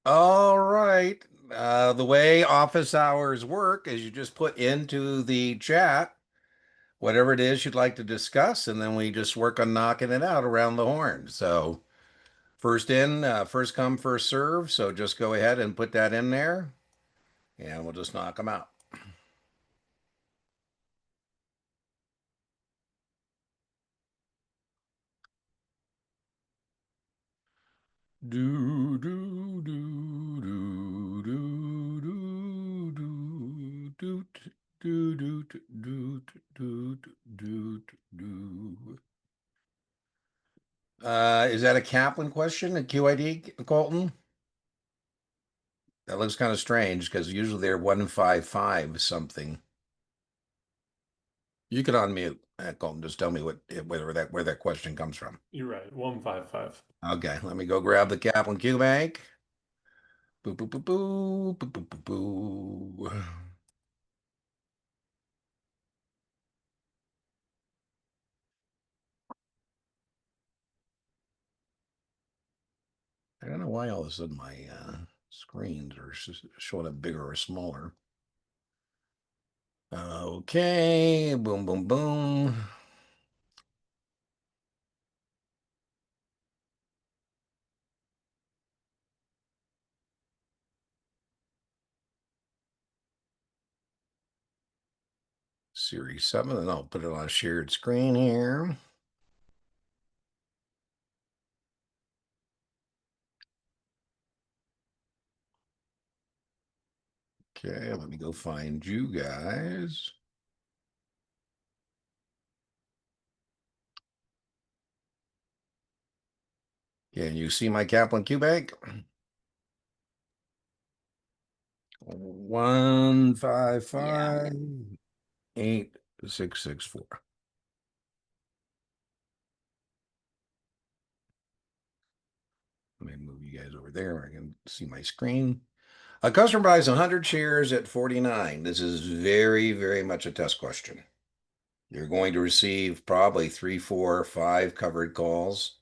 All right. The way office hours work is you just put into the chat whatever it is you'd like to discuss, and then we just work on knocking it out around the horn. So, first in, first come, first serve. So, just go ahead and put that in there, and we'll just knock them out. Do, do, do, do, do, do, do, do, do, do, do, do, do, do. Is that a Kaplan question, a QID, Colton? That looks kind of strange because usually they're 155 something. You can unmute, Colton. Just tell me where that question comes from. You're right. 155. Okay, let me go grab the Kaplan Q Bank. Boo boo boo boo boo boo boo boo. I don't know why all of a sudden my screens are showing up bigger or smaller. Okay, boom boom boom. Series 7, and I'll put it on a shared screen here. Okay, let me go find you guys. Can you see my Kaplan Q Bank? 155 8664. Let me move you guys over there. I can see my screen. A customer buys 100 shares at 49. This is very, very much a test question. You're going to receive probably 3, 4, 5 covered calls.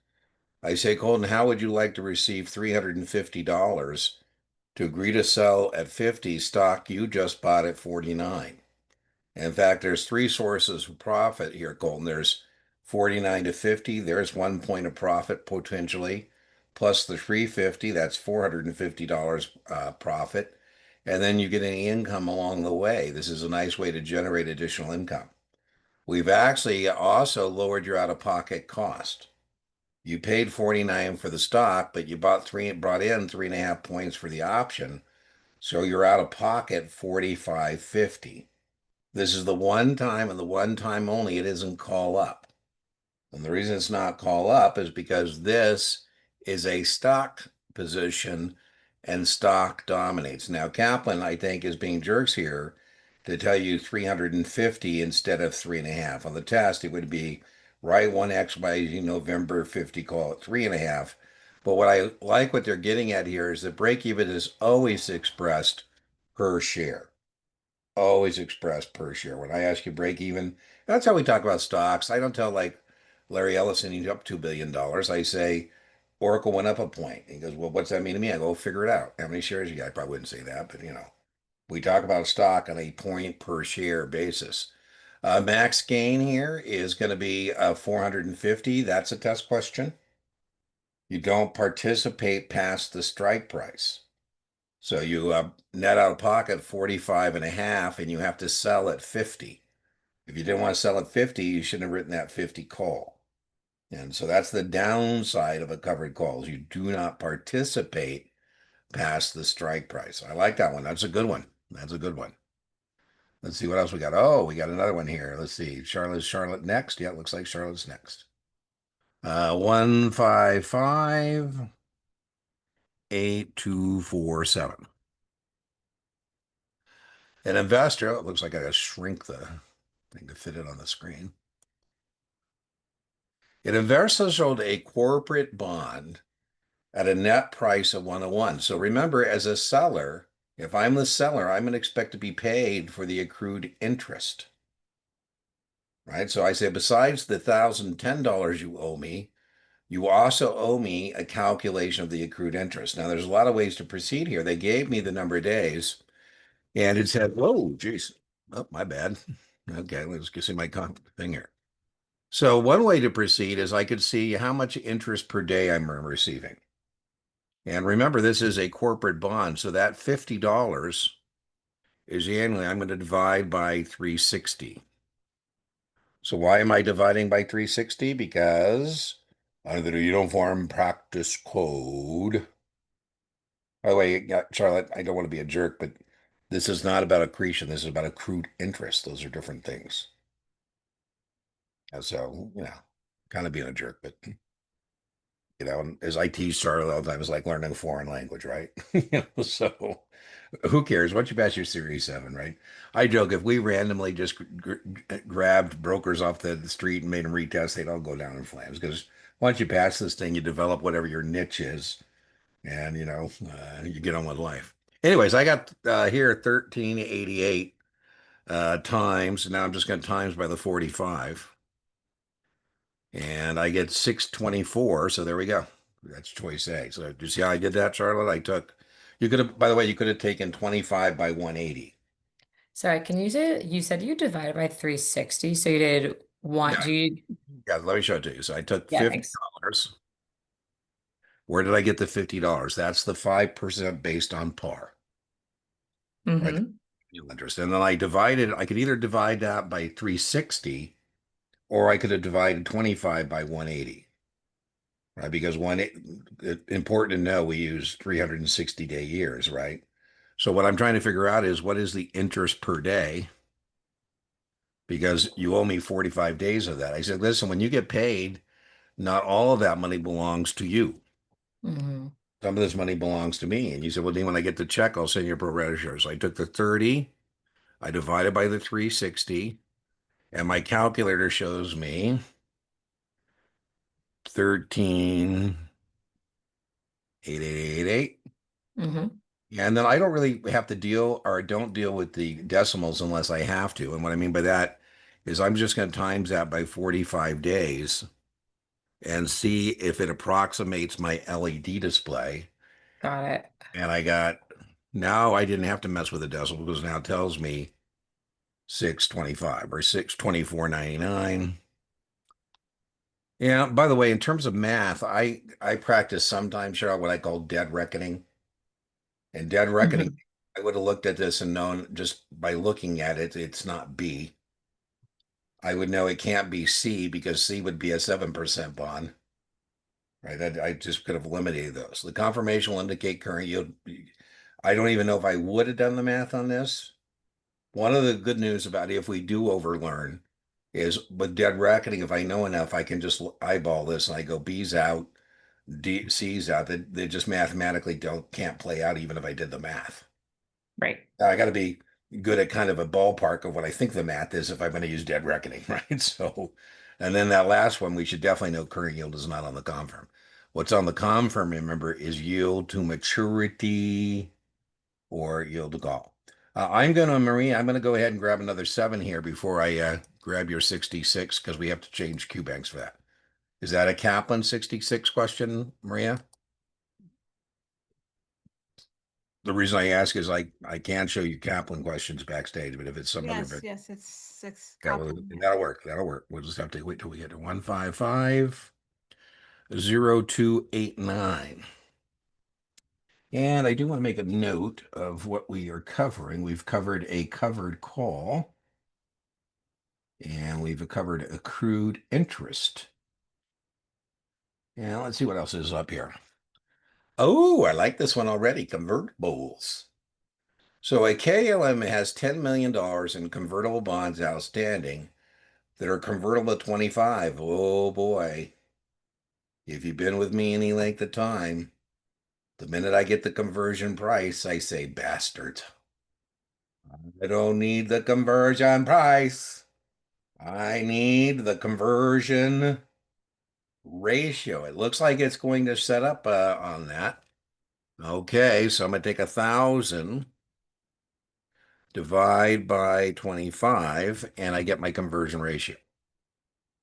I say, Colton, how would you like to receive $350 to agree to sell at 50 stock you just bought at 49? In fact, there's three sources of profit here, Colton. There's 49 to 50. There's 1 point of profit potentially, plus the 350. That's $450 profit. And then you get any income along the way. This is a nice way to generate additional income. We've actually also lowered your out-of-pocket cost. You paid 49 for the stock, but you brought in 3.5 points for the option. So you're out of pocket 45.50. This is the one time and the one time only it isn't call up. And the reason it's not call up is because this is a stock position and stock dominates. Now, Kaplan, I think, is being jerks here to tell you 350 instead of 3.5. On the test, it would be right 1x by November 50, call it 3.5. But what I like what they're getting at here is the break even is always expressed per share, always expressed per share. When I ask you break even, that's how we talk about stocks. I don't tell like Larry Ellison he's up $2 billion. I say Oracle went up a point. He goes, well, what's that mean to me? I go, figure it out. How many shares you got? I probably wouldn't say that, but we talk about stock on a point per share basis. Max gain here is going to be 450. That's a test question. You don't participate past the strike price. So you net out of pocket 45 and a half, and you have to sell at 50. If you didn't want to sell at 50, you shouldn't have written that 50 call. And so that's the downside of a covered call is you do not participate past the strike price. I like that one. That's a good one. That's a good one. Let's see what else we got. Oh, we got another one here. Let's see. Charlotte next. Yeah, it looks like Charlotte's next. 155 8247. An investor, it looks like I gotta shrink the thing to fit it on the screen. An investor sold a corporate bond at a net price of 101. So remember, as a seller, if I'm the seller, I'm going to expect to be paid for the accrued interest, right? So I say, besides the $1,010 you owe me, You also owe me a calculation of the accrued interest. Now, there's a lot of ways to proceed here. They gave me the number of days, and it said, "Whoa, geez, oh, my bad." Okay, let's get see my thing here. So one way to proceed is I could see how much interest per day I'm receiving. And remember, this is a corporate bond, so that $50 is annually. I'm going to divide by 360. So why am I dividing by 360? Because under the Uniform Practice Code. By the way, Charlotte, I don't want to be a jerk, but this is not about accretion. This is about accrued interest. Those are different things. And so, kind of being a jerk, but as I teach Charlotte all the time, it's like learning a foreign language, right? So who cares? Once you pass your Series 7, right? I joke if we randomly just grabbed brokers off the street and made them retest, they'd all go down in flames because once you pass this thing, you develop whatever your niche is, and you get on with life. Anyways, I got here 1388 times. Now I'm just going to times by the 45. And I get 624. So there we go. That's choice A. So do you see how I did that, Charlotte? You could have, by the way, you could have taken 25 by 180. Sorry, can you say you said you divided by 360? So you did one, Yeah. do you, Yeah. Let me show it to you. So I took yeah, $50. thanks. Where did I get the $50? That's the 5% based on par, right? Mm-hmm. Interest. And then I could either divide that by 360 or I could have divided 25 by 180. Right? Because important to know, we use 360-day years, right? So what I'm trying to figure out is what is the interest per day? Because you owe me 45 days of that. I said, listen, when you get paid, not all of that money belongs to you. Mm-hmm. Some of this money belongs to me. And you said, well, then when I get the check, I'll send you a pro rata share. So I took the 30, I divided by the 360, and my calculator shows me 13,888. Mm-hmm. And then I don't really have to deal or don't deal with the decimals unless I have to. And what I mean by that is I'm just going to times that by 45 days and see if it approximates my LED display. Got it. And now I didn't have to mess with the decimal because now it tells me 625 or 624.99. Yeah, by the way, in terms of math, I practice sometimes, Cheryl, what I call dead reckoning. And dead reckoning, Mm-hmm. I would have looked at this and known just by looking at it, it's not B. I would know it can't be C because C would be a 7% bond, right? I just could have eliminated those. The confirmation will indicate current yield. I don't even know if I would have done the math on this. One of the good news about it, if we do overlearn, is with dead reckoning, if I know enough, I can just eyeball this and I go B's out, C's out. They just mathematically can't play out even if I did the math. Right. I got to be good at kind of a ballpark of what I think the math is if I'm going to use dead reckoning, right? So, and then that last one, we should definitely know current yield is not on the confirm. What's on the confirm, remember, is yield to maturity or yield to call. I'm going to go ahead and grab another 7 here before I grab your 66 because we have to change Q banks for that. Is that a Kaplan 66 question, Maria? The reason I ask is I can show you Kaplan questions backstage, but if it's some other Yes, bit, yes, it's six. yeah, well, Kaplan, yeah. that'll work. That'll work. We'll just have to wait till we get to 155.0289. And I do want to make a note of what we are covering. We've covered a covered call, and we've covered accrued interest. And let's see what else is up here. Oh, I like this one already. Convertibles. So a KLM has $10 million in convertible bonds outstanding that are convertible to 25. Oh boy. If you've been with me any length of time, the minute I get the conversion price, I say, bastard. I don't need the conversion price. I need the conversion ratio. It looks like it's going to set up on that. Okay, so I'm going to take 1,000, divide by 25, and I get my conversion ratio.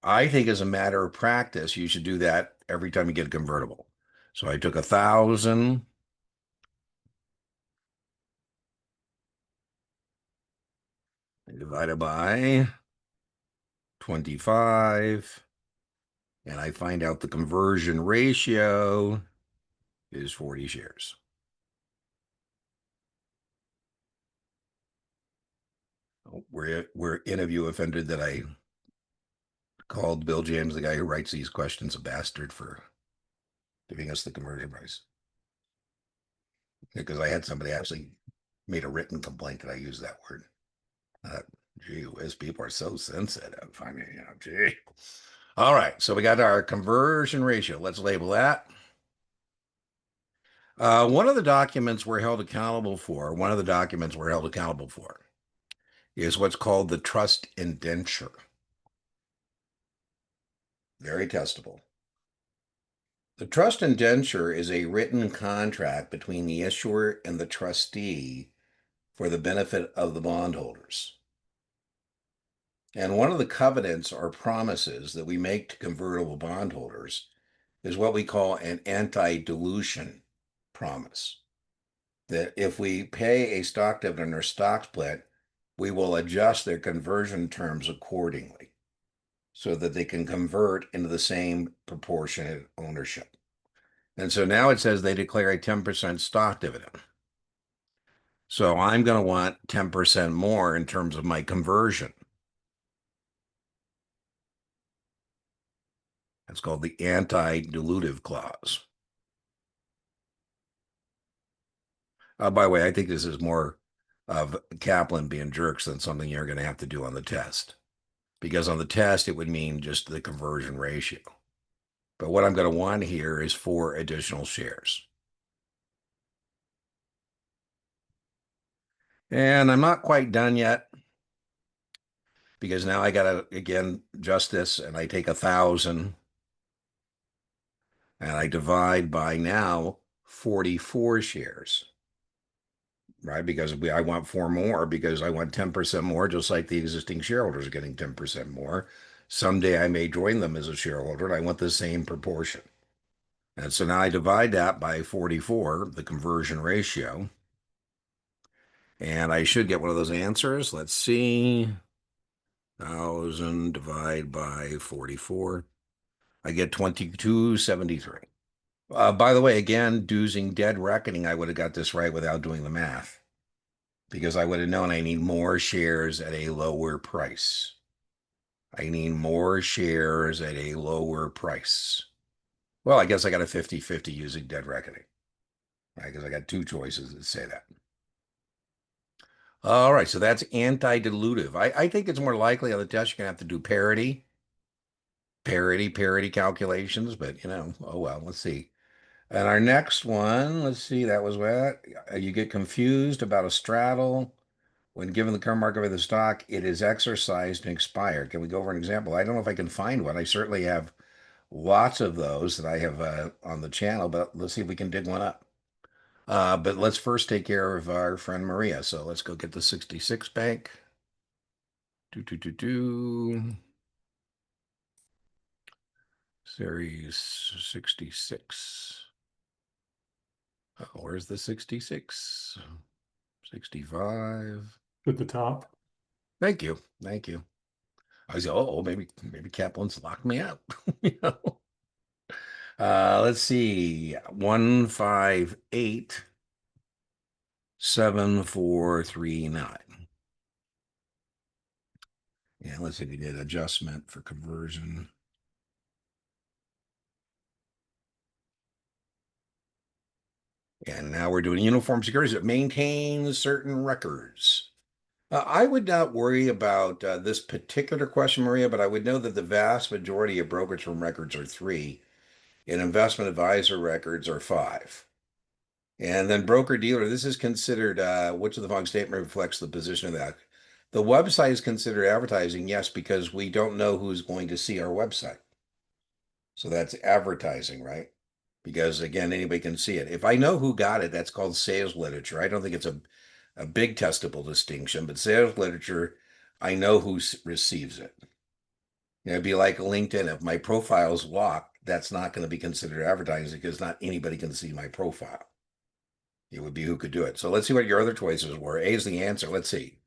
I think as a matter of practice, you should do that every time you get a convertible. So I took 1,000 divided by 25, and I find out the conversion ratio is 40 shares. Oh, we're interview offended that I called Bill James, the guy who writes these questions, a bastard for giving us the conversion price. Because I had somebody actually made a written complaint that I used that word. Gee whiz, people are so sensitive. I mean, gee. All right, so we got our conversion ratio. Let's label that. One of the documents we're held accountable for is what's called the trust indenture. Very testable. The trust indenture is a written contract between the issuer and the trustee for the benefit of the bondholders. And one of the covenants or promises that we make to convertible bondholders is what we call an anti-dilution promise. That if we pay a stock dividend or stock split, we will adjust their conversion terms accordingly so that they can convert into the same proportionate ownership. And so now it says they declare a 10% stock dividend. So I'm going to want 10% more in terms of my conversion. That's called the anti-dilutive clause. By the way, I think this is more of Kaplan being jerks than something you're going to have to do on the test. Because on the test, it would mean just the conversion ratio. But what I'm going to want here is 4 additional shares. And I'm not quite done yet, because now I got to, again, adjust this, and I take 1,000, and I divide by now 44 shares, right? Because I want 4 more, because I want 10% more, just like the existing shareholders are getting 10% more. Someday I may join them as a shareholder, and I want the same proportion. And so now I divide that by 44, the conversion ratio. And I should get one of those answers. Let's see. 1,000 divided by 44. I get 2273. By the way, again, using dead reckoning, I would have got this right without doing the math, because I would have known I need more shares at a lower price. I need more shares at a lower price. Well, I guess I got a 50-50 using dead reckoning, right? Because I got 2 choices that say that. All right, so that's anti-dilutive. I think it's more likely on the test you're going to have to do parity calculations, but oh well, let's see. And our next one, let's see, that was what? You get confused about a straddle. When given the current market of the stock, it is exercised and expired. Can we go over an example? I don't know if I can find one. I certainly have lots of those that I have on the channel, but let's see if we can dig one up. But let's first take care of our friend Maria. So let's go get the 66 bank. Series 66. Oh, where's the 66? 65. At the top. Thank you. Thank you. I was, maybe Kaplan's locked me out. Let's see. 1587439. Yeah, let's see if we did adjustment for conversion. And now we're doing uniform securities that maintain certain records. I would not worry about this particular question, Maria, but I would know that the vast majority of brokerage firm records are 3, and investment advisor records are 5. And then broker dealer, this is considered which of the following statement reflects the position of that. The website is considered advertising, yes, because we don't know who's going to see our website. So that's advertising, right? Because again, anybody can see it. If I know who got it, that's called sales literature. I don't think it's a big testable distinction, but sales literature, I know who receives it. It'd be like LinkedIn. If my profile's locked, that's not going to be considered advertising because not anybody can see my profile. It would be who could do it. So let's see what your other choices were. A is the answer. Let's see.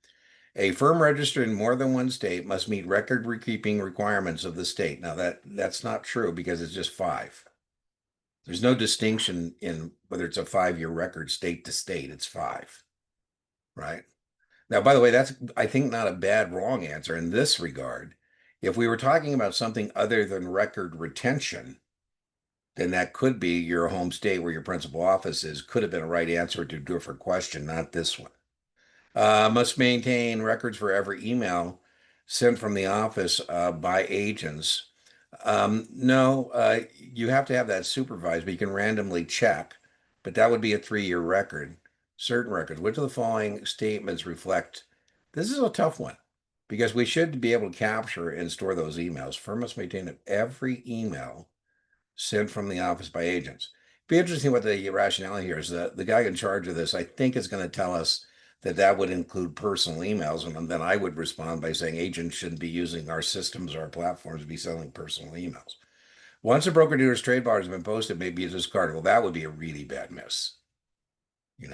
A firm registered in more than one state must meet record keeping requirements of the state. Now that's not true because it's just five. There's no distinction in whether it's a 5-year record state to state. It's five, right? Now, by the way, that's, I think, not a bad wrong answer in this regard. If we were talking about something other than record retention, then that could be your home state where your principal office is, could have been a right answer to a different question, not this one. Must maintain records for every email sent from the office by agents. No, you have to have that supervised, but you can randomly check, but that would be a 3-year record. Certain records. Which of the following statements reflect? This is a tough one because we should be able to capture and store those emails. Firm must maintain every email sent from the office by agents. Be interesting what the rationale here is. The guy in charge of this, I think, is going to tell us that that would include personal emails, and then I would respond by saying agents shouldn't be using our systems or our platforms to be selling personal emails. Once a broker-dealer's trade bar has been posted, may be discarded. Well, that would be a really bad miss.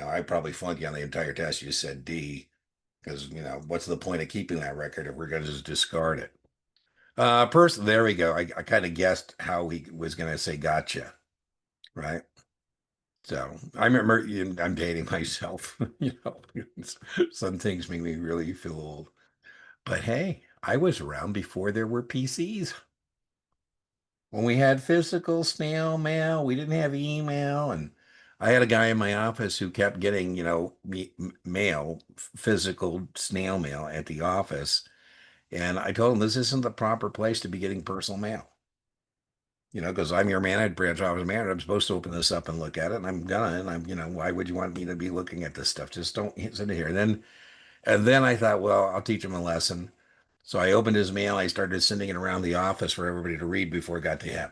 I probably flunked you on the entire test. You said D, because what's the point of keeping that record if we're going to just discard it? There we go. I kind of guessed how he was going to say gotcha, right? So I remember, I'm dating myself, some things make me really feel old. But hey, I was around before there were PCs. When we had physical snail mail, we didn't have email. And I had a guy in my office who kept getting, mail, physical snail mail at the office. And I told him this isn't the proper place to be getting personal mail. Because I'm your manager, branch office manager. I'm supposed to open this up and look at it, and I'm gonna. And why would you want me to be looking at this stuff? Just don't sit here. And then I thought, well, I'll teach him a lesson. So I opened his mail. I started sending it around the office for everybody to read before it got to him.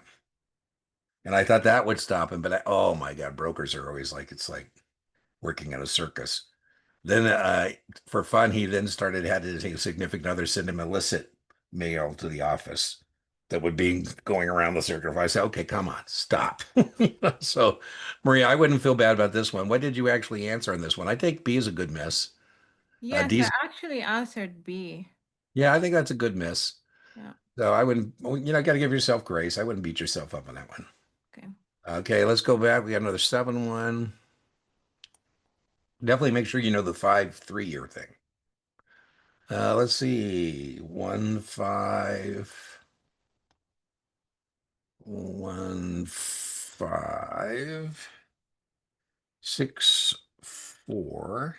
And I thought that would stop him, but oh my God, brokers are always like, it's like working at a circus. Then, for fun, he then had his significant other send him illicit mail to the office that would be going around the circle. I said, okay, come on, stop. So, Maria, I wouldn't feel bad about this one. What did you actually answer on this one? I think B is a good miss. Yes, I D's, actually answered B. yeah, I think that's a good miss. Yeah. So I wouldn't, got to give yourself grace. I wouldn't beat yourself up on that one. Okay. Okay, let's go back. We got another 7-1. Definitely make sure you know the 5 3-year thing. Let's see. 1 5 1 5 6 4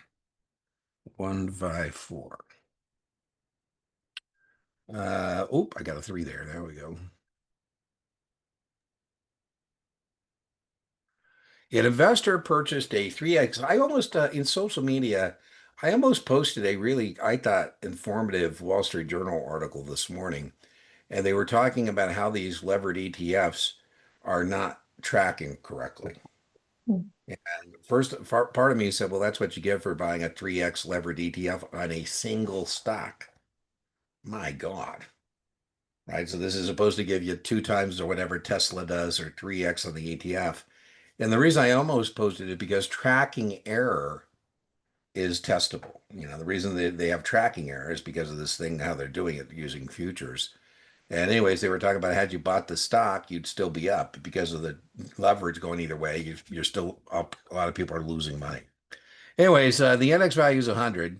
1 5 4. I got a 3 there. There we go. An investor purchased a 3x. I almost, in social media, I almost posted a really, I thought, informative Wall Street Journal article this morning. And they were talking about how these levered ETFs are not tracking correctly. And first, part of me said, well, that's what you get for buying a 3x levered ETF on a single stock. My God. Right. So this is supposed to give you 2 times or whatever Tesla does or 3x on the ETF. And the reason I almost posted it because tracking error is testable. The reason they have tracking error is because of this thing, how they're doing it using futures. And anyways, they were talking about had you bought the stock, you'd still be up because of the leverage going either way. You're still up. A lot of people are losing money. Anyways, the index value is 100.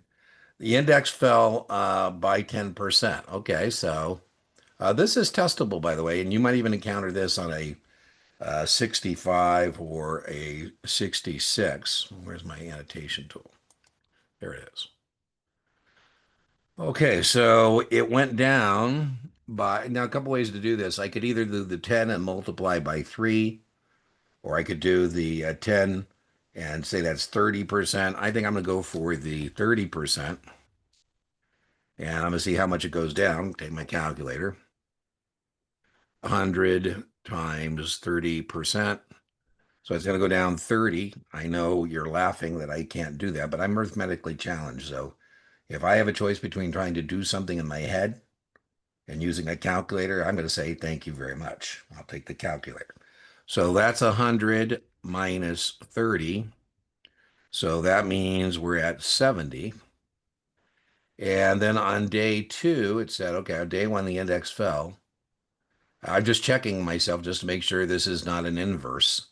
The index fell by 10%. Okay, so this is testable, by the way, and you might even encounter this on a 65 or a 66. Where's my annotation tool? There it is. Okay, so it went down by, now a couple ways to do this. I could either do the 10 and multiply by 3, or I could do the 10 and say that's 30%. I think I'm going to go for the 30%. And I'm going to see how much it goes down. Take my calculator. 100 times 30%. So it's going to go down 30. I know you're laughing that I can't do that, but I'm arithmetically challenged. So if I have a choice between trying to do something in my head And using a calculator, I'm going to say thank you very much. I'll take the calculator. So that's 100 minus 30. So that means we're at 70. And then on day two, it said, okay, on day one, the index fell. I'm just checking myself just to make sure this is not an inverse,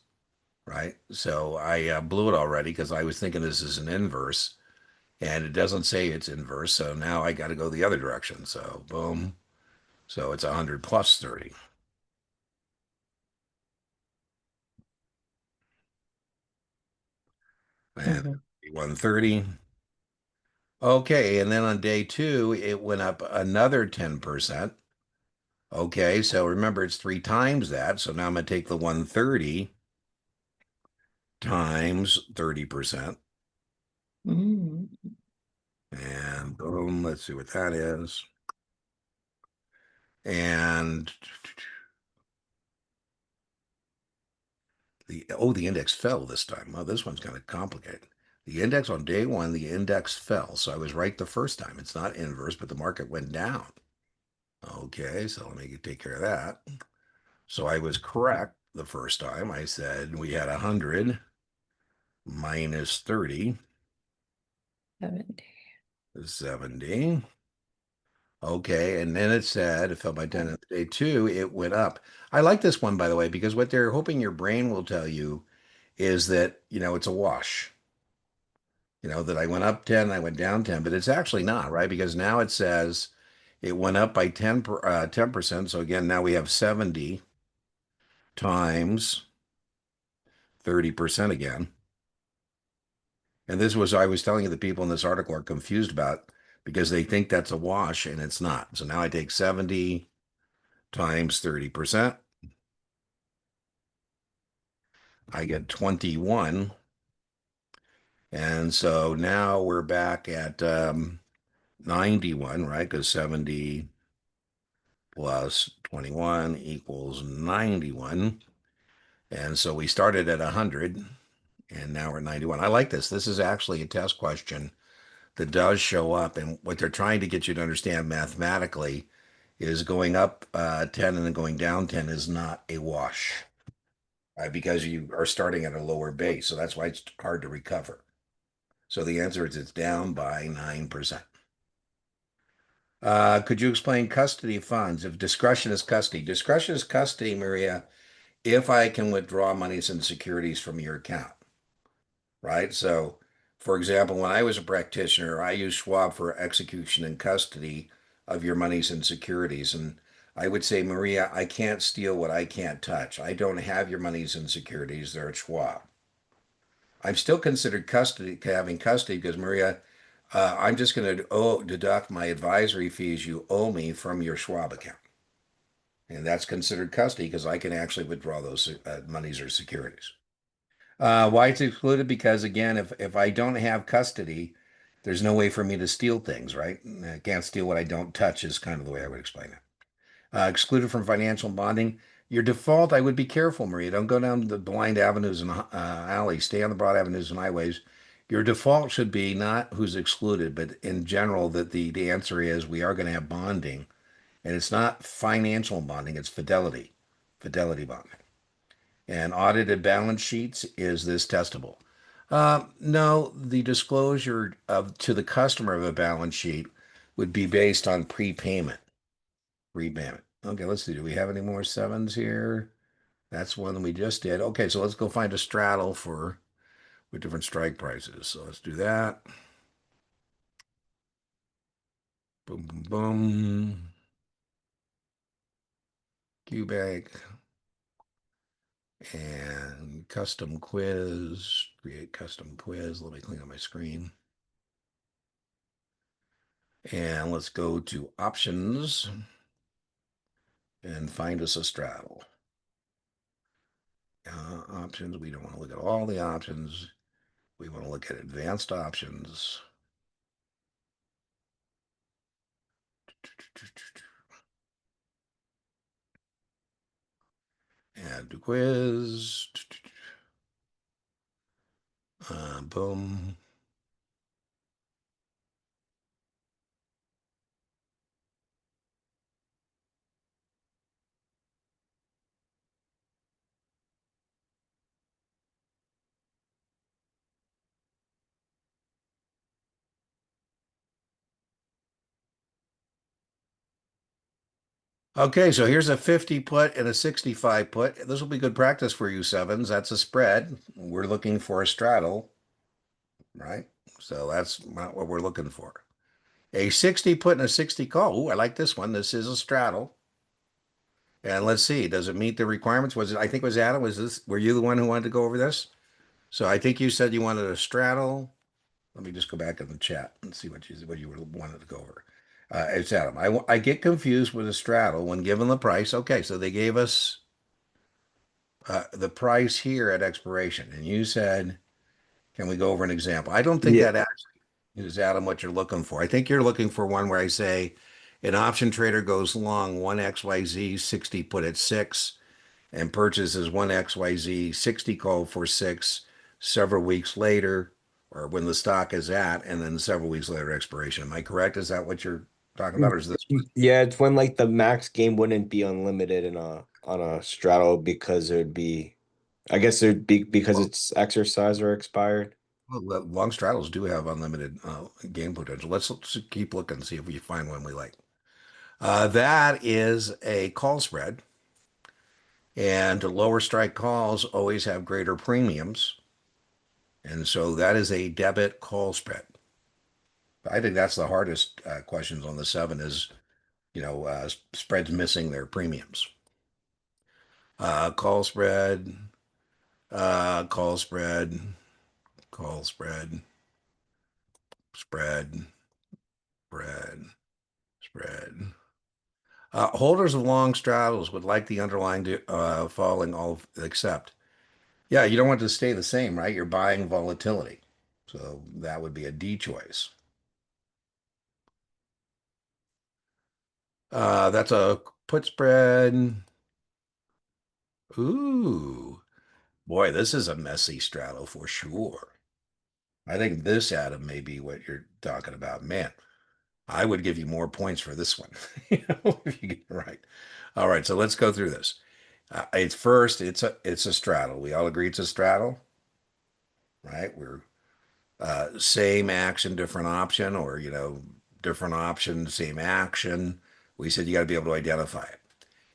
right? So I blew it already because I was thinking this is an inverse and it doesn't say it's inverse. So now I got to go the other direction. So boom. So it's 100 plus 30. And Mhm. 130. Okay. And then on day two, it went up another 10%. Okay. So remember, it's three times that. So now I'm going to take the 130 times 30%. Mm. And boom, let's see what that is. And the index fell this time. Well, this one's kind of complicated. The index on day one, the index fell. So I was right the first time. It's not inverse, but the market went down. Okay, so let me take care of that. So I was correct the first time. I said we had 100 minus 30 70. is 70. Okay, and then it said it fell by 10 on day two, it went up. I like this one, by the way, because what they're hoping your brain will tell you is that, it's a wash. That I went up 10, I went down 10, but it's actually not, right? Because now it says it went up by 10%. So again, now we have 70 times 30% again. And this was, I was telling you, the people in this article are confused about because they think that's a wash and it's not. So now I take 70 times 30%. I get 21. And so now we're back at 91, right? Because 70 plus 21 equals 91. And so we started at 100 and now we're 91. I like this. This is actually a test question that does show up. And what they're trying to get you to understand mathematically is going up 10 and then going down 10 is not a wash, right? Because you are starting at a lower base. So that's why it's hard to recover. So the answer is it's down by 9%. Could you explain custody funds? If discretion is custody, Maria, if I can withdraw monies and securities from your account, right? So, for example, when I was a practitioner, I used Schwab for execution and custody of your monies and securities. And I would say, Maria, I can't steal what I can't touch. I don't have your monies and securities. They're at Schwab. I'm still considered having custody because Maria, I'm just going to deduct my advisory fees you owe me from your Schwab account. And that's considered custody because I can actually withdraw those monies or securities. Why it's excluded? Because again, if I don't have custody, there's no way for me to steal things, right? I can't steal what I don't touch is kind of the way I would explain it. Excluded from financial bonding. Your default, I would be careful, Maria. Don't go down the blind avenues and alleys. Stay on the broad avenues and highways. Your default should be not who's excluded, but in general, that the answer is we are going to have bonding. And it's not financial bonding, it's fidelity bonding. And audited balance sheets, is this testable? No, the disclosure to the customer of a balance sheet would be based on prepayment. Prepayment. Okay, let's see. Do we have any more sevens here? That's one that we just did. Okay, so let's go find a straddle with different strike prices. So let's do that. Boom, boom, boom. QBank and custom quiz. Create custom quiz. Let me clean up my screen. And let's go to options and find us a straddle. Options, we don't want to look at all the options. We want to look at advanced options. Add to quiz. Boom. Okay, so here's a 50 put and a 65 put. This will be good practice for you sevens. That's a spread. We're looking for a straddle, right? So that's not what we're looking for. A 60 put and a 60 call. Ooh, I like this one. This is a straddle. And let's see, does it meet the requirements? Was it, I think it was Adam, were you the one who wanted to go over this? So I think you said you wanted a straddle. Let me just go back in the chat and see what you wanted to go over. It's Adam. I get confused with a straddle when given the price. Okay, so they gave us the price here at expiration, and you said, "Can we go over an example?" I don't think Yeah. that actually is Adam what you're looking for. I think you're looking for one where I say an option trader goes long one XYZ 60 put at 6 and purchases one XYZ 60 call for 6 several weeks later, or when the stock is at, and then several weeks later expiration. Am I correct? Is that what you're talking about, or is this? Yeah, it's when like the max game wouldn't be unlimited in a on a straddle because it'd be I guess it'd be because Well, it's exercised or expired. the long straddles do have unlimited gain potential. Let's keep looking, see if we find one we like. That is a call spread, and lower strike calls always have greater premiums, and so that is a debit call spread. I think that's the hardest questions on the seven is, spreads missing their premiums. Call spread, call spread, call spread, spread, spread, spread. Holders of long straddles would like the underlying falling all except. Yeah, you don't want it to stay the same, right? You're buying volatility. So that would be a D choice. That's a put spread. Ooh, boy, this is a messy straddle for sure. I think this, Adam, may be what you're talking about. Man, I would give you more points for this one, if you get it right. All right, so let's go through this. It's a straddle. We all agree it's a straddle, right? We're same action, different option, or different option, same action. We said you got to be able to identify it.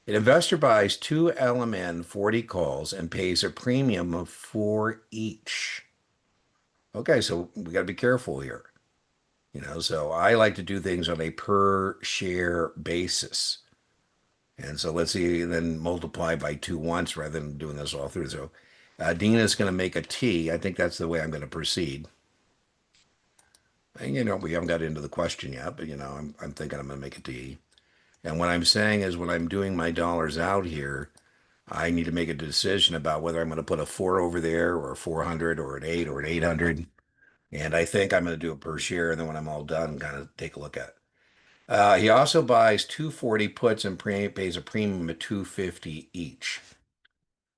An investor buys two LMN 40 calls and pays a premium of 4 each. Okay, so we got to be careful here. So I like to do things on a per share basis. And so let's see, then multiply by 2 once rather than doing this all through. So Dina is going to make a T. I think that's the way I'm going to proceed. And we haven't got into the question yet, but I'm thinking I'm going to make a T. And what I'm saying is when I'm doing my dollars out here, I need to make a decision about whether I'm going to put a 4 over there or a 400 or an 8 or an 800. And I think I'm going to do it per share. And then when I'm all done, kind of take a look at it. He also buys 240 puts and pays a premium of 250 each.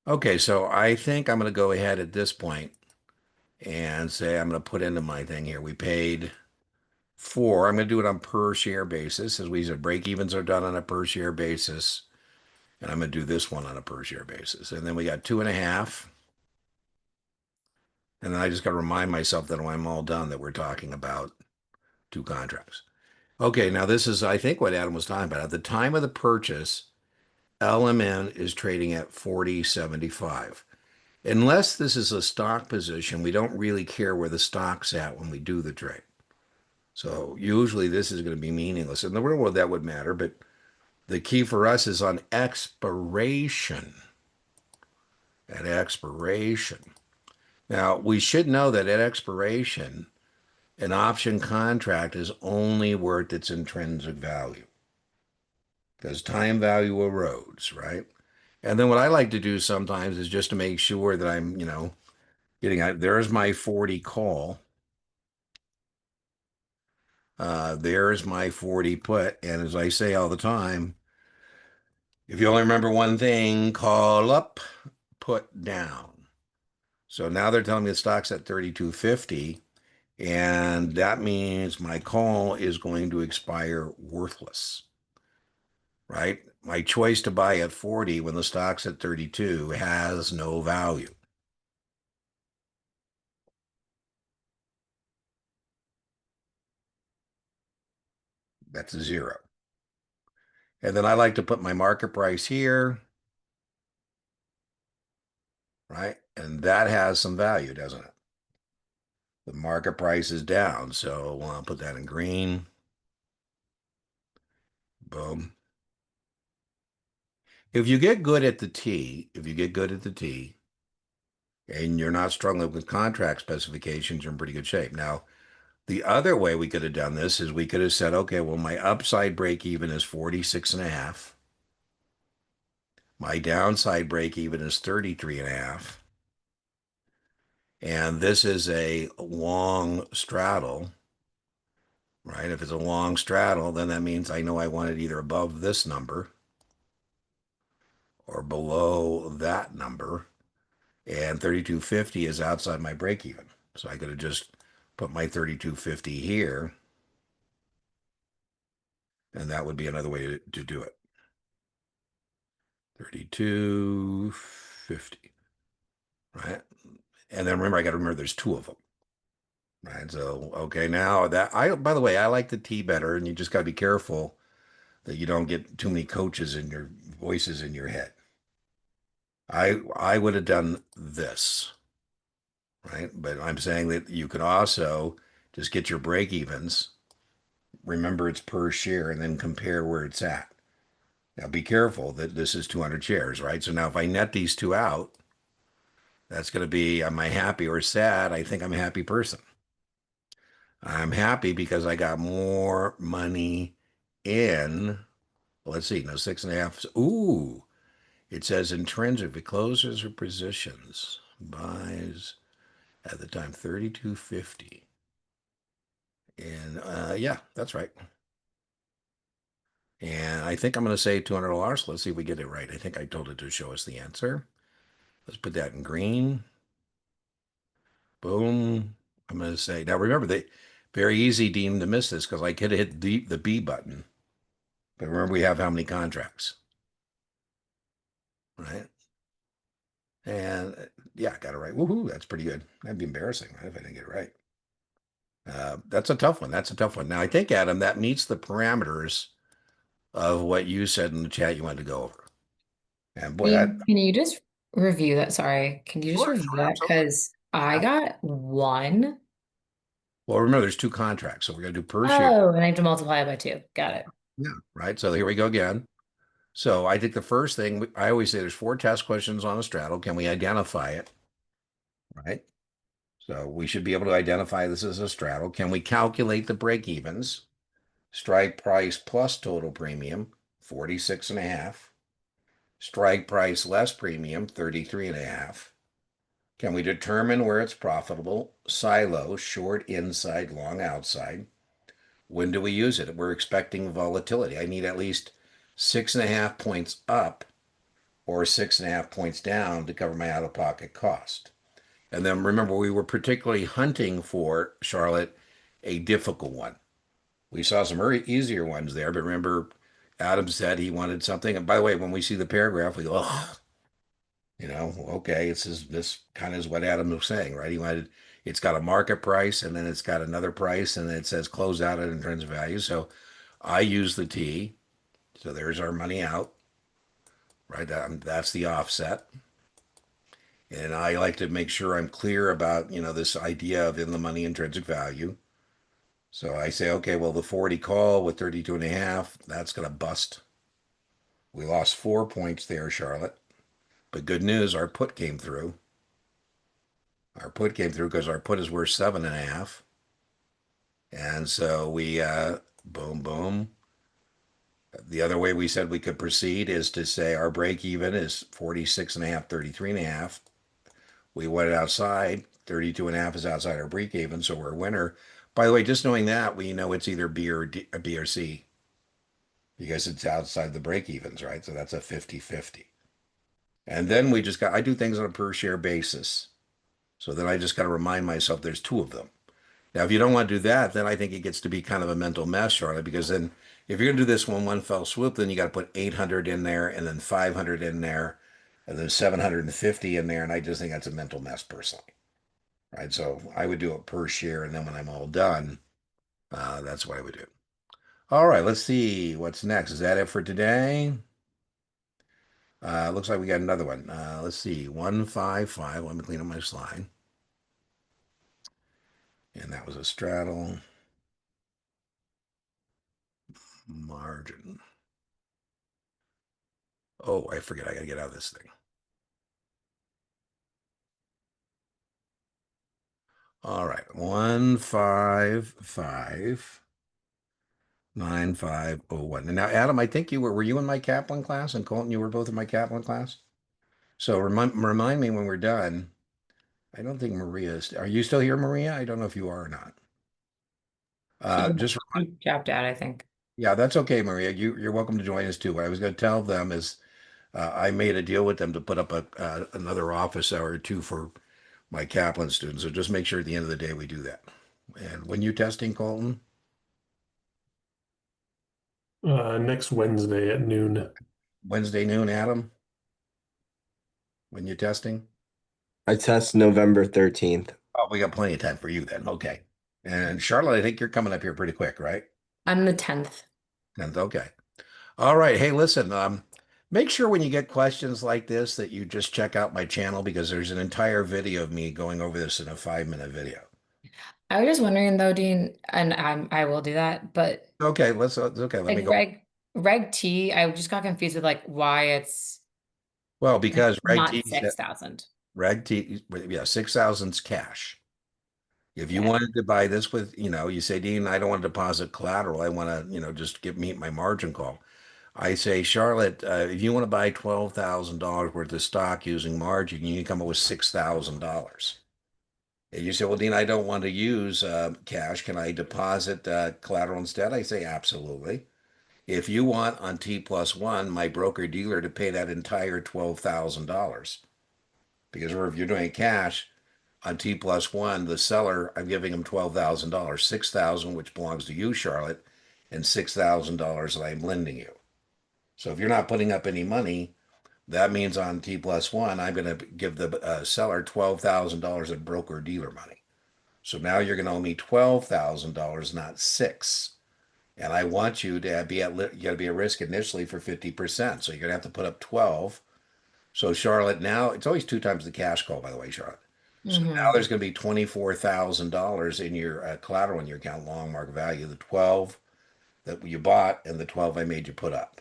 Okay, so I think I'm going to go ahead at this point and say I'm going to put into my thing here. We paid 4. I'm going to do it on per share basis. As we said, break evens are done on a per share basis. And I'm going to do this one on a per share basis. And then we got 2.5. And then I just got to remind myself that when I'm all done, that we're talking about 2 contracts. Okay, now this is, I think, what Adam was talking about. At the time of the purchase, LMN is trading at 40.75. Unless this is a stock position, we don't really care where the stock's at when we do the trade. So usually this is going to be meaningless. In the real world, that would matter, but the key for us is on expiration. At expiration. Now, we should know that at expiration, an option contract is only worth its intrinsic value because time value erodes, right? And then what I like to do sometimes is just to make sure that I'm, getting out. There's my 40 call. There's my 40 put. And as I say all the time, if you only remember one thing, call up, put down. So now they're telling me the stock's at 32.50. And that means my call is going to expire worthless, right? My choice to buy at 40 when the stock's at 32 has no value. That's a 0. And then I like to put my market price here, right? And that has some value, doesn't it? The market price is down, so I'll put that in green. Boom. If you get good at the T, and you're not struggling with contract specifications, you're in pretty good shape. Now, the other way we could have done this is we could have said, okay, well, my upside break even is 46.5. My downside break even is 33.5. And this is a long straddle, right? If it's a long straddle, then that means I know I want it either above this number or below that number. And 3250 is outside my break even. So I could have just put my 3250 here. And that would be another way to do it. 3250, right? And then remember, I got to remember there's two of them, right? So, okay, now by the way, I like the T better, and you just got to be careful that you don't get too many coaches in your voices in your head. I would have done this, right? But I'm saying that you could also just get your break evens. Remember it's per share and then compare where it's at. Now be careful that this is 200 shares, right? So now if I net these two out, that's going to be, am I happy or sad? I think I'm a happy person. I'm happy because I got more money in, let's see, no, 6.5. Ooh, it says intrinsic, it closes or positions, buys at the time 3250. And yeah, that's right. And I think I'm going to say $200. Let's see if we get it right. I think I told it to show us the answer. Let's put that in green. Boom. I'm going to say, now remember, they very easy, Dean, to miss this because I could hit the B button. But remember, we have how many contracts, right? And yeah, got it right. Woohoo, that's pretty good. That'd be embarrassing, right, if I didn't get it right. That's a tough one. That's a tough one. Now, I think, Adam, that meets the parameters of what you said in the chat you wanted to go over. And boy, that, Can you just review that? Sorry, can you just Sure, review sure, that? absolutely. Because I Yeah. got one. Well, remember, there's two contracts, so we're going to do per share. Oh, and I have to multiply it by two. Got it. Yeah, right. So here we go again. So I think the first thing I always say there's 4 test questions on a straddle. Can we identify it? Right. So we should be able to identify this as a straddle. Can we calculate the break evens? Strike price plus total premium, 46.5. Strike price less premium, 33.5. Can we determine where it's profitable? Silo, short inside, long outside. When do we use it? We're expecting volatility. I need at least 6.5 points up or 6.5 points down to cover my out-of-pocket cost. And then remember, we were particularly hunting for, Charlotte, a difficult one. We saw some very easier ones there, but remember, Adam said he wanted something. And by the way, when we see the paragraph, we go, oh, okay, this kind of is what Adam was saying, right? He wanted, it's got a market price and then it's got another price and then it says close out at intrinsic value. So I use the T. So there's our money out, right? That's the offset. And I like to make sure I'm clear about, this idea of in the money intrinsic value. So I say, okay, well, the 40 call with 32.5, that's going to bust. We lost 4 points there, Charlotte. But good news, our put came through. Our put came through because our put is worth 7.5. And so we, boom, boom. The other way we said we could proceed is to say our break even is 46.5, 33.5. We went outside. 32.5 is outside our break even, so we're a winner. By the way, just knowing that, we know it's either B or C because it's outside the break evens, right? So that's a 50-50. And then I do things on a per share basis. So then I just got to remind myself there's two of them. Now, if you don't want to do that, then I think it gets to be kind of a mental mess, Charlotte, because then if you're going to do this one fell swoop, then you got to put 800 in there and then 500 in there and then 750 in there. And I just think that's a mental mess personally. Right. So I would do it per share. And then when I'm all done, that's what I would do. All right, let's see what's next. Is that it for today? Looks like we got another one. Let's see, 155. Let me clean up my slide. And that was a straddle margin. Oh, I forget. I got to get out of this thing. All right, 1559501. And now, Adam, I think were you in my Kaplan class? And Colton, you were both in my Kaplan class? So remind me when we're done. I don't think Maria is. Are you still here, Maria? I don't know if you are or not. Just He dropped out, I think. Yeah, that's okay, Maria. You're welcome to join us too. What I was going to tell them is I made a deal with them to put up another office hour or two for my Kaplan students. So just make sure at the end of the day we do that. And when you testing, Colton? Next Wednesday at noon. Wednesday noon, Adam? When you testing? I test November 13th. Oh, we got plenty of time for you then. Okay. And Charlotte, I think you're coming up here pretty quick, right? I'm the 10th. And okay. All right. Hey, listen, make sure when you get questions like this that you just check out my channel because there's an entire video of me going over this in a 5-minute video. I was just wondering though, Dean, and I will do that, but Okay, okay, let me like go. Reg T, I just got confused with like why it's Well, like because not 6,000. Reg T, yeah, 6,000's cash. If you Okay. wanted to buy this with, you say, Dean, I don't want to deposit collateral. I want to, just meet my margin call. I say, Charlotte, if you want to buy $12,000 worth of stock using margin, you need to come up with $6,000. And you say, well, Dean, I don't want to use cash. Can I deposit collateral instead? I say, absolutely. If you want on T plus one, my broker dealer to pay that entire $12,000, because if you're doing cash on T plus one, the seller, I'm giving him $12,000, 6,000 which belongs to you, Charlotte, and $6,000 that I'm lending you. So if you're not putting up any money, that means on T plus one, I'm going to give the seller $12,000 of broker dealer money. So now you're going to owe me $12,000, not six. And I want you to be you got to be at risk initially for 50%. So you're going to have to put up 12. So Charlotte, now it's always 2 times the cash call, by the way, Charlotte. So now there's going to be $24,000 in your collateral in your account, long market value, the 12 that you bought and the 12 I made you put up.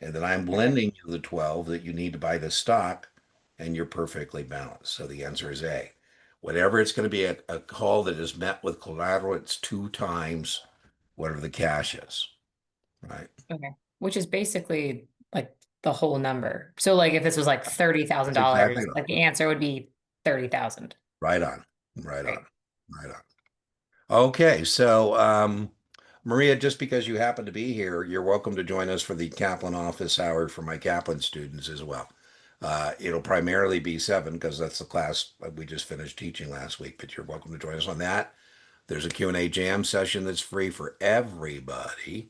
And then I'm lending you the 12 that you need to buy the stock, and you're perfectly balanced. So the answer is A. Whatever it's going to be a call that is met with collateral, it's 2 times whatever the cash is, right? Okay. Which is basically like the whole number. So like if this was like That's $30,000, exactly like the answer would be 30,000. right on, right Right. on, right on. Okay, so Maria, just because you happen to be here, you're welcome to join us for the Kaplan office hour for my Kaplan students as well. It'll primarily be 7 because that's the class we just finished teaching last week, but you're welcome to join us on that. There's a Q&A jam session that's free for everybody.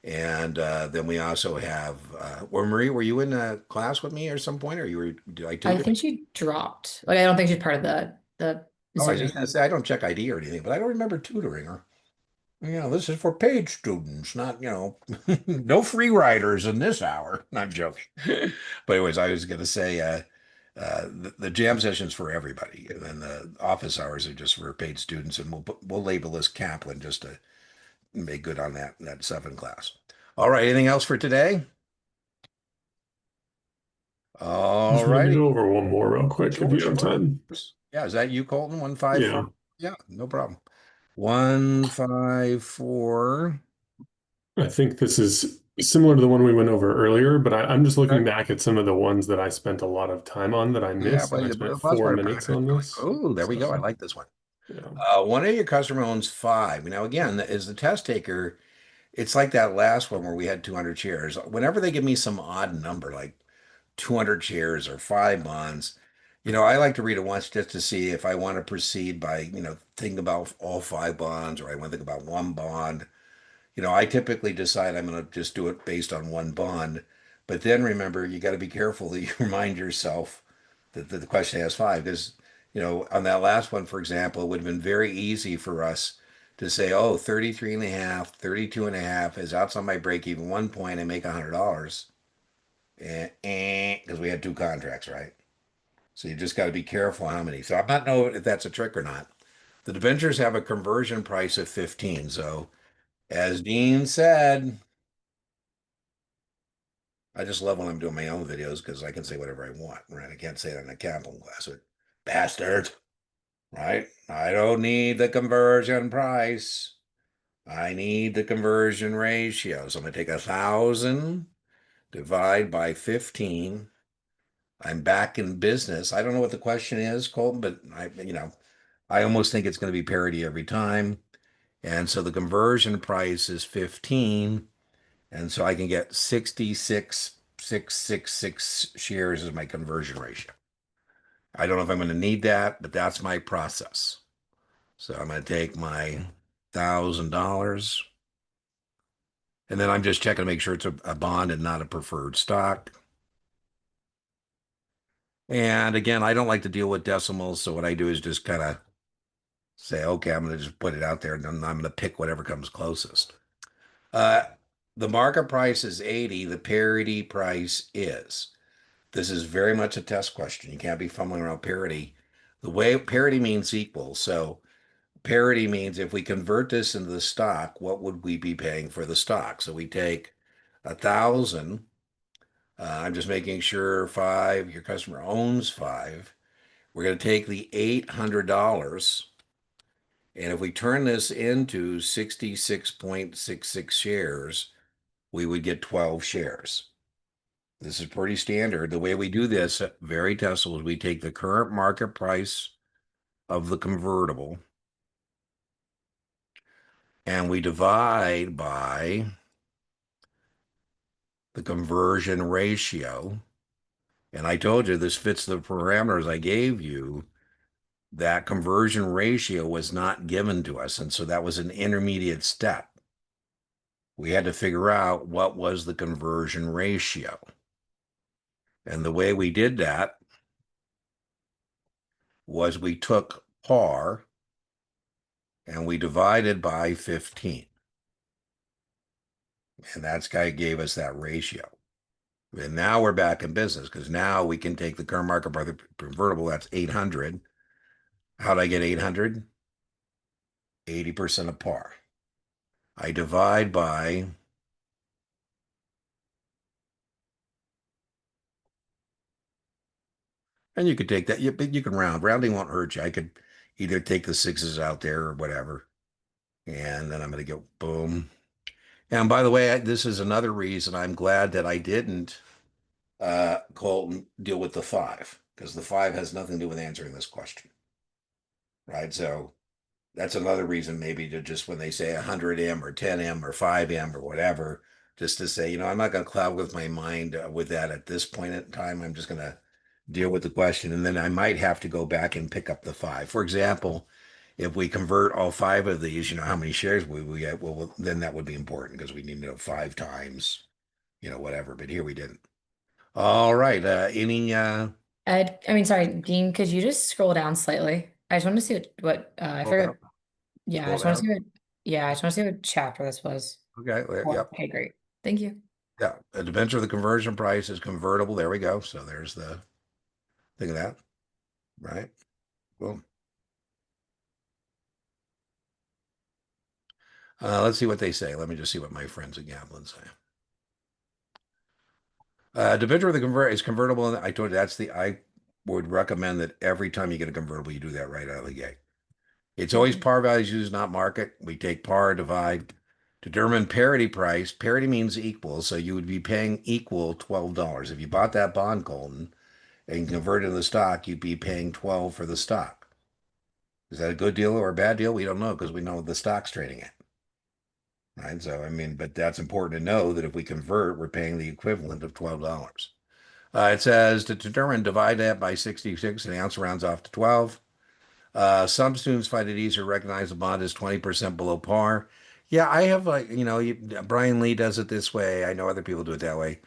And then we also have, well, Marie, were you in a class with me at some point, or did I tutor? I think she dropped. Like I don't think she's part of the Oh, I was Zoom. just gonna say I don't check ID or anything, but I don't remember tutoring her. This is for paid students, not, no free riders in this hour. Not joking. But anyways, I was gonna say the jam session's for everybody, and then the office hours are just for paid students, and we'll label this Kaplan just to make good on that 7 class. All right, anything else for today? All Just wanted to righty. go over one more real quick if you have time. Yeah, is that you, Colton? 154? Yeah. Yeah, no problem. 154. I think this is similar to the one we went over earlier, but I'm just looking Okay. back at some of the ones that I spent a lot of time on that I Yeah, missed, but and I the spent best 4 part of minutes practice. on this. Oh, there we go. I So, like this one. yeah. One of your customer owns 5. Now, again, as the test taker, it's like that last one where we had 200 shares. Whenever they give me some odd number, like 200 shares or 5 bonds, I like to read it once just to see if I want to proceed by, thinking about all 5 bonds, or I want to think about one bond. I typically decide I'm going to just do it based on one bond. But then remember, you got to be careful that you remind yourself that the question has 5. Because, on that last one, for example, it would have been very easy for us to say, oh, 33 and a half, 32 and a half is outside my break even 1 point, I make $100. And because we had 2 contracts, right? So you just got to be careful how many. So I'm not know if that's a trick or not. The debentures have a conversion price of 15. So as Dean said, I just love when I'm doing my own videos because I can say whatever I want, right? I can't say it in a capital class, but bastard, right? I don't need the conversion price. I need the conversion ratio. So I'm going to take 1,000, divide by 15. I'm back in business. I don't know what the question is, Colton, but I almost think it's going to be parity every time. And so the conversion price is 15. And so I can get 66,666 shares as my conversion ratio. I don't know if I'm going to need that, but that's my process. So I'm going to take my $1,000 and then I'm just checking to make sure it's a bond and not a preferred stock. And again, I don't like to deal with decimals. So what I do is just kind of say, okay, I'm going to just put it out there and then I'm going to pick whatever comes closest. The market price is 80. The parity price is. This is very much a test question. You can't be fumbling around parity. The way parity means equal. So parity means if we convert this into the stock, what would we be paying for the stock? So we take 1,000. I'm just making sure your customer owns 5. We're going to take the $800. And if we turn this into 66.66 shares, we would get 12 shares. This is pretty standard. The way we do this, very testable, is we take the current market price of the convertible and we divide by the conversion ratio. And I told you this fits the parameters I gave you. That conversion ratio was not given to us. And so that was an intermediate step. We had to figure out what was the conversion ratio. And the way we did that was we took par and we divided by 15. And that's guy gave us that ratio. And now we're back in business because now we can take the current market by the convertible, that's 800. How'd I get 800? 80% of par. I divide by and you could take that, you can round. Rounding won't hurt you. I could either take the 6s out there or whatever. And then I'm going to go boom. And by the way, this is another reason I'm glad that I didn't, Colton, deal with the 5, because the 5 has nothing to do with answering this question. Right. So that's another reason maybe to just when they say 100M or 10M or 5M or whatever, just to say, I'm not going to cloud with my mind with that at this point in time. I'm just going to deal with the question. And then I might have to go back and pick up the 5. For example, if we convert all 5 of these, how many shares we get, well, then that would be important because we need to know 5 times, whatever. But here we didn't. All right. Sorry, Dean, could you just scroll down slightly? I just want to see what I Scroll forgot. down. Yeah, I Scroll just want to see I just want to see what chapter this was. Okay. Yep. Okay, great. Thank you. Yeah. A debenture of the conversion price is convertible. There we go. So there's the thing of that. Right. Boom. Let's see what they say. Let me just see what my friends at Gambling say. Debenture of the convert is convertible. And I told you I would recommend that every time you get a convertible, you do that right out of the gate. It's always par values used, not market. We take par, divide, determine parity price. Parity means equal. So you would be paying equal $12. If you bought that bond, Colton, and converted into the stock, you'd be paying 12 for the stock. Is that a good deal or a bad deal? We don't know because we know the stock's trading it. Right. So, but that's important to know that if we convert, we're paying the equivalent of $12. It says to determine, divide that by 66, and the ounce rounds off to 12. Some students find it easier to recognize a bond is 20% below par. Yeah, I have Brian Lee does it this way. I know other people do it that way.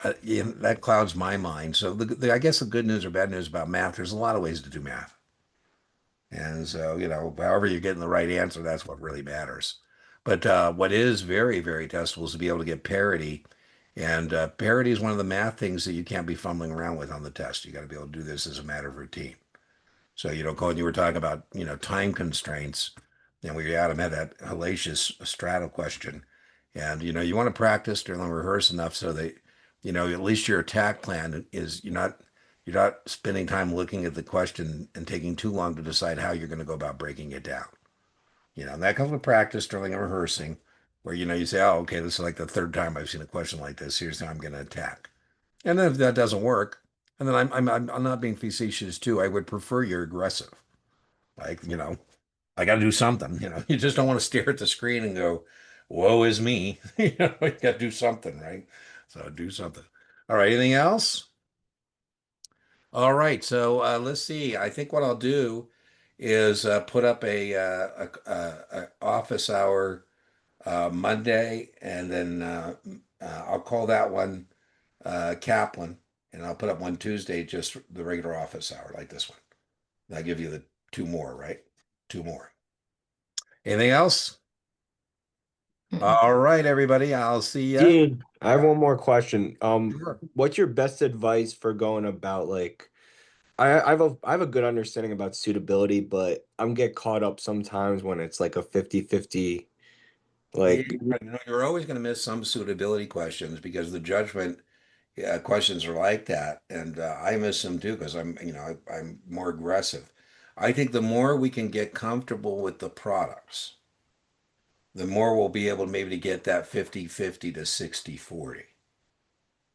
That clouds my mind. So I guess the good news or bad news about math, there's a lot of ways to do math. And so, however you're getting the right answer, that's what really matters. But what is very, very testable is to be able to get parity. And parity is one of the math things that you can't be fumbling around with on the test. You got to be able to do this as a matter of routine. So, Colin, you were talking about, time constraints. And Adam had that hellacious straddle question. And, you want to practice during the rehearse enough so that, at least your attack plan is you're not spending time looking at the question and taking too long to decide how you're going to go about breaking it down. And that comes with practice, drilling and rehearsing, where you say, "Oh, okay, this is like the third time I've seen a question like this. Here's how I'm going to attack." And then if that doesn't work, and then I'm not being facetious too. I would prefer you're aggressive. Like, I got to do something. You just don't want to stare at the screen and go, "Woe is me." You got to do something, right? So do something. All right. Anything else? All right, so let's see. I think what I'll do is put up a office hour Monday, and then I'll call that one Kaplan, and I'll put up one Tuesday, just the regular office hour like this one. And I'll give you the two more, right? Two more. Anything else? All right, everybody. I'll see you. Dean, I have one more question. Sure. What's your best advice for going about like I have a good understanding about suitability, but I'm get caught up sometimes when it's like a 50-50 Yeah, like you're always going to miss some suitability questions because the judgment questions are like that, and I miss them too because I'm more aggressive. I think the more we can get comfortable with the products, the more we'll be able to maybe to get that 50-50 to 60-40.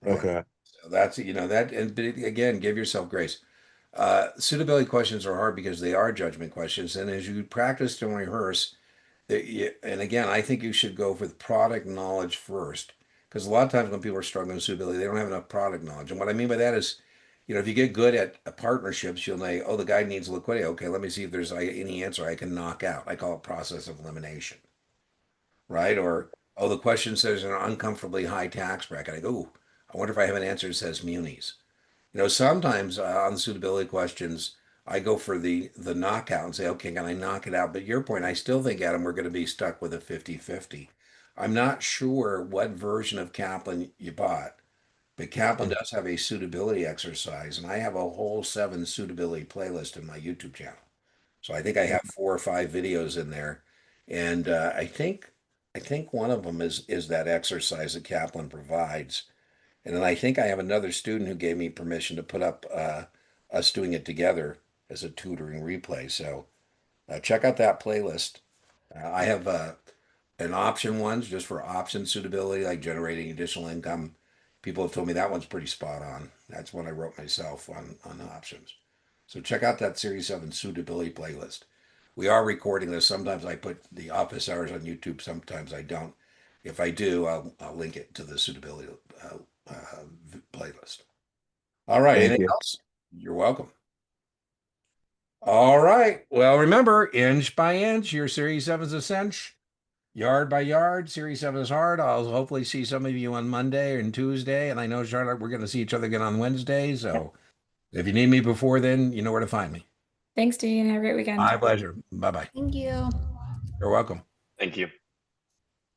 Right. okay. So that's that, and but again, give yourself grace. Suitability questions are hard because they are judgment questions, and as you practice and rehearse, and again, I think you should go with product knowledge first, because a lot of times when people are struggling with suitability, they don't have enough product knowledge. And what I mean by that is, if you get good at partnerships, you'll know, oh, the guy needs liquidity. Okay, let me see if there's any answer I can knock out. I call it process of elimination, right? Or, oh, the question says an uncomfortably high tax bracket. I go, ooh, I wonder if I have an answer that says munis. Sometimes on suitability questions, I go for the knockout and say, okay, can I knock it out? But your point, I still think, Adam, we're going to be stuck with a 50-50. I'm not sure what version of Kaplan you bought, but Kaplan does have a suitability exercise, and I have a whole 7 suitability playlist in my YouTube channel. So I think I have 4 or 5 videos in there, and I think one of them is that exercise that Kaplan provides. And then I think I have another student who gave me permission to put up us doing it together as a tutoring replay. So check out that playlist. I have an option ones just for option suitability, like generating additional income. People have told me that one's pretty spot on. That's one I wrote myself on options. So check out that Series 7 suitability playlist. We are recording this. Sometimes I put the office hours on YouTube. Sometimes I don't. If I do, I'll link it to the suitability playlist. All right. Thank Anything you. else? You're welcome. All right. Well, remember, inch by inch, your Series 7 is a cinch. Yard by yard, Series 7 is hard. I'll hopefully see some of you on Monday and Tuesday. And I know, Charlotte, we're going to see each other again on Wednesday. So if you need me before then, you know where to find me. Thanks, Dean. Have a great weekend. My pleasure. Bye bye. Thank you. You're welcome. Thank you.